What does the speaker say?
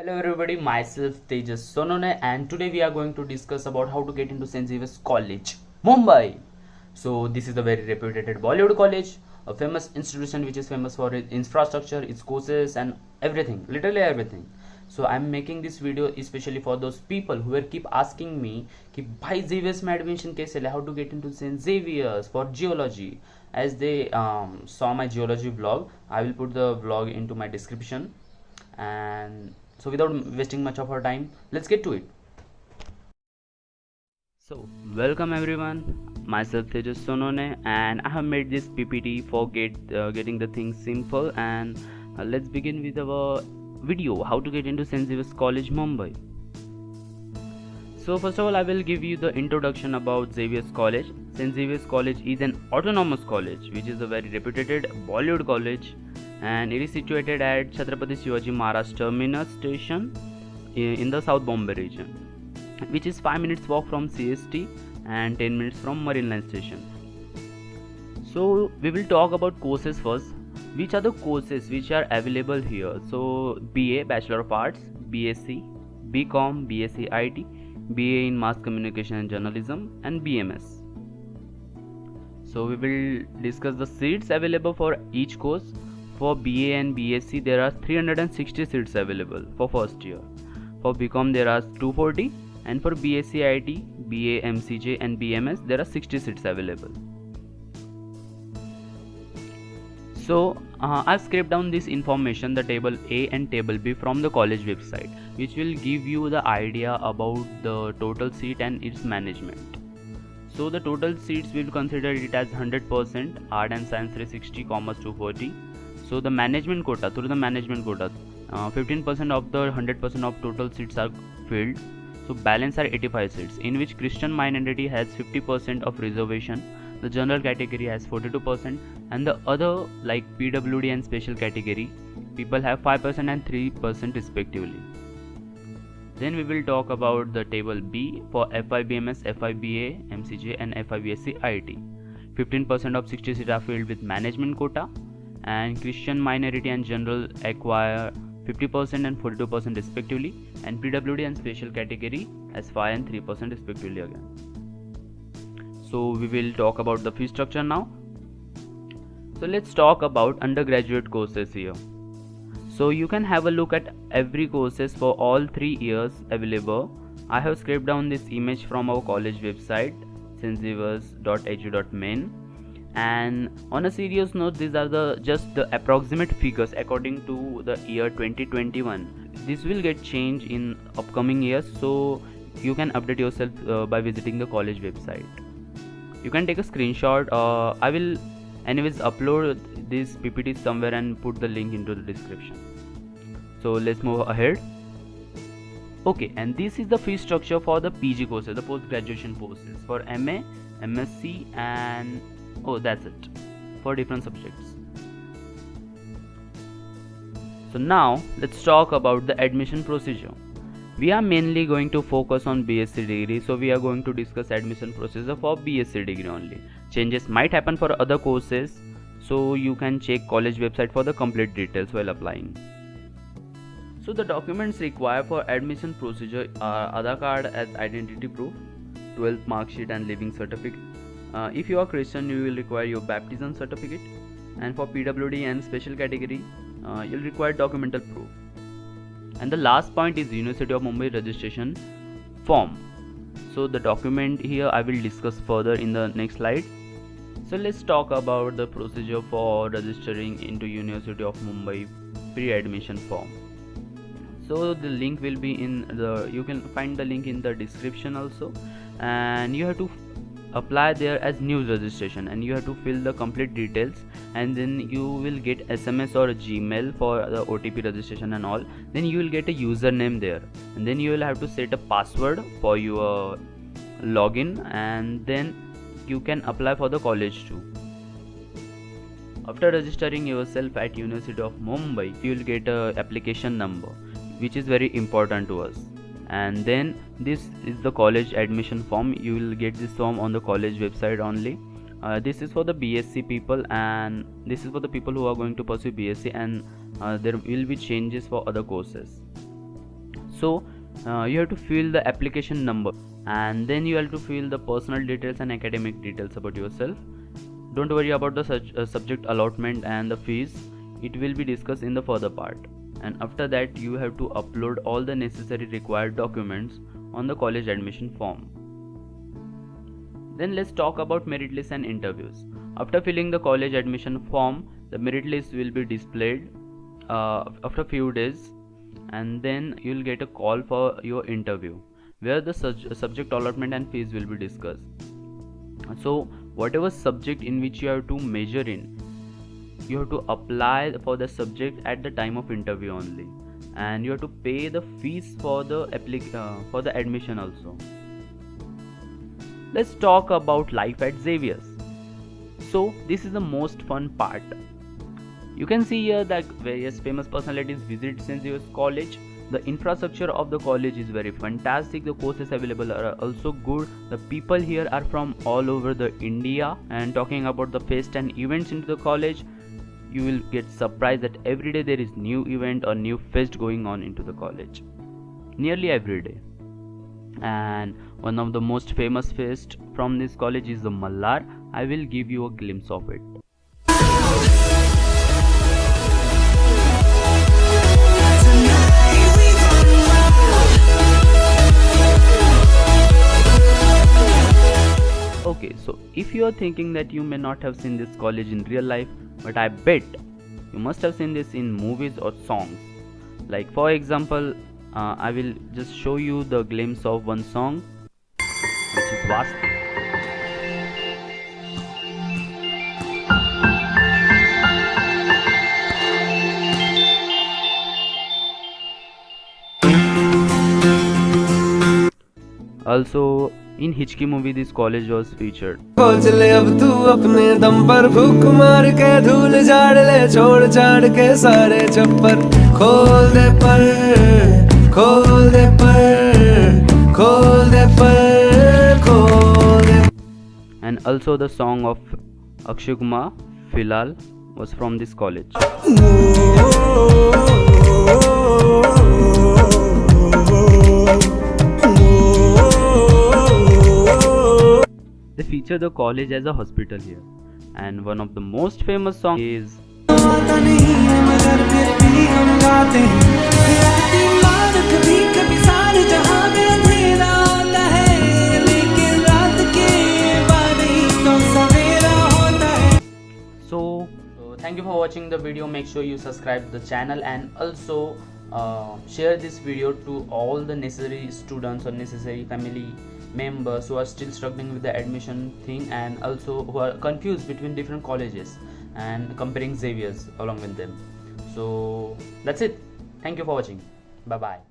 Hello everybody, myself Tejas Sonone, and today we are going to discuss about how to get into St. Xavier's College, Mumbai. So this is a very reputed Bollywood college, a famous institution which is famous for its infrastructure, its courses and everything, literally everything. So I'm making this video especially for those people who were keep asking me कि भाई Xavier's में admission कैसे ले, how to get into St. Xavier's for geology. As they saw my geology vlog, I will put the vlog into my description. And so without wasting much of our time, let's get to it. So welcome everyone, myself Tejas Sonone, and I have made this PPT for getting the things simple. And let's begin with our video, how to get into St. Xavier's College, Mumbai. So first of all, I will give you the introduction about Xavier's College. St. Xavier's College is an autonomous college which is a very reputed Bollywood college, and it is situated at Chhatrapati Shivaji Maharaj Terminus Station in the South Bombay region, which is 5 minutes walk from CST and 10 minutes from Marine Line Station. So we will talk about courses first. Which are the courses which are available here? So BA, Bachelor of Arts, BSc, BCom, BSc IT, BA in Mass Communication and Journalism, and BMS. So we will discuss the seats available for each course. For BA and BSc there are 360 seats available for first year. For BCom there are 240, and for BSc IT, BA, MCJ and BMS there are 60 seats available. So I've scraped down this information, the table A and table B, from the college website, which will give you the idea about the total seat and its management. So the total seats, we will consider it as 100%, art and science 360, commerce 240. So the management quota, through the management quota, 15% of the 100% of total seats are filled. So balance are 85 seats, in which Christian minority has 50% of reservation, the general category has 42%, and the other like PWD and special category people have 5% and 3% respectively. Then we will talk about the table B for FIBMS, FIBA, MCJ and FIBSc IT. 15% of 60 seats are filled with management quota, and Christian minority and general acquire 50% and 42% respectively, and PWD and special category as 5 and 3% respectively again. So we will talk about the fee structure now. So let's talk about undergraduate courses here. So you can have a look at every courses for all 3 years available. I have scraped down this image from our college website stxaviers.edu.min, and on a serious note, these are just the approximate figures according to the year 2021. This will get changed in upcoming years, so you can update yourself by visiting the college website. You can take a screenshot. I will anyways upload this PPT somewhere and put the link into the description. So let's move ahead. Okay, and this is the fee structure for the PG courses, the post graduation courses for MA, MSc and that's it for different subjects. So now let's talk about the admission procedure. We are mainly going to focus on BSc degree, so we are going to discuss admission procedure for BSc degree only. Changes might happen for other courses, so you can check college website for the complete details while applying. So the documents required for admission procedure are Aadhaar card as identity proof, 12th mark sheet and living certificate. If you are Christian, you will require your baptism certificate, and for PWD and special category, you'll require documental proof. And the last point is University of Mumbai registration form. So the document here I will discuss further in the next slide. So let's talk about the procedure for registering into University of Mumbai pre-admission form. So the link will be you can find the link in the description also, and you have to apply there as new registration, and you have to fill the complete details, and then you will get SMS or Gmail for the OTP registration and all. Then you will get a username there, and then you will have to set a password for your login, and then you can apply for the college too. After registering yourself at University of Mumbai, you will get a application number, which is very important to us. And then this is the college admission form. You will get this form on the college website only. This is for the BSc people, and this is for the people who are going to pursue BSc, and there will be changes for other courses. So you have to fill the application number, and then you have to fill the personal details and academic details about yourself. Don't worry about the subject allotment and the fees, it will be discussed in the further part. And after that you have to upload all the necessary required documents on the college admission form. Then let's talk about merit list and interviews. After filling the college admission form, the merit list will be displayed after few days, and then you'll get a call for your interview where the subject allotment and fees will be discussed. So whatever subject in which you have to major in, you have to apply for the subject at the time of interview only, and you have to pay the fees for the admission also. Let's talk about life at Xavier's. So this is the most fun part. You can see here that various famous personalities visit St. Xavier's College. The infrastructure of the college is very fantastic. The courses available are also good. The people here are from all over the India. And talking about the fest and events into the college, you will get surprised that every day there is new event or new fest going on into the college. Nearly every day. And one of the most famous fest from this college is the Mallar. I will give you a glimpse of it. Okay, so if you are thinking that you may not have seen this college in real life, but I bet you must have seen this in movies or songs. Like for example, I will just show you the glimpse of one song, which is Vastu. Also, in Hichki movie, this college was featured. खोज ले अब तू अपने दम पर, फूक मार के धूल झाड़ ले, छोड़ छाड़ के सारे छप्पर, खोल दे पर, खोल दे पर, खोल दे पर, खोल दे. And also the song of Akshay Kumar, Filal, was from this college. They feature the college as a hospital here, and one of the most famous songs is so thank you for watching the video. Make sure you subscribe the channel, and also share this video to all the necessary students or necessary family members who are still struggling with the admission thing, and also who are confused between different colleges and comparing Xavier's along with them. So that's it. Thank you for watching. Bye bye.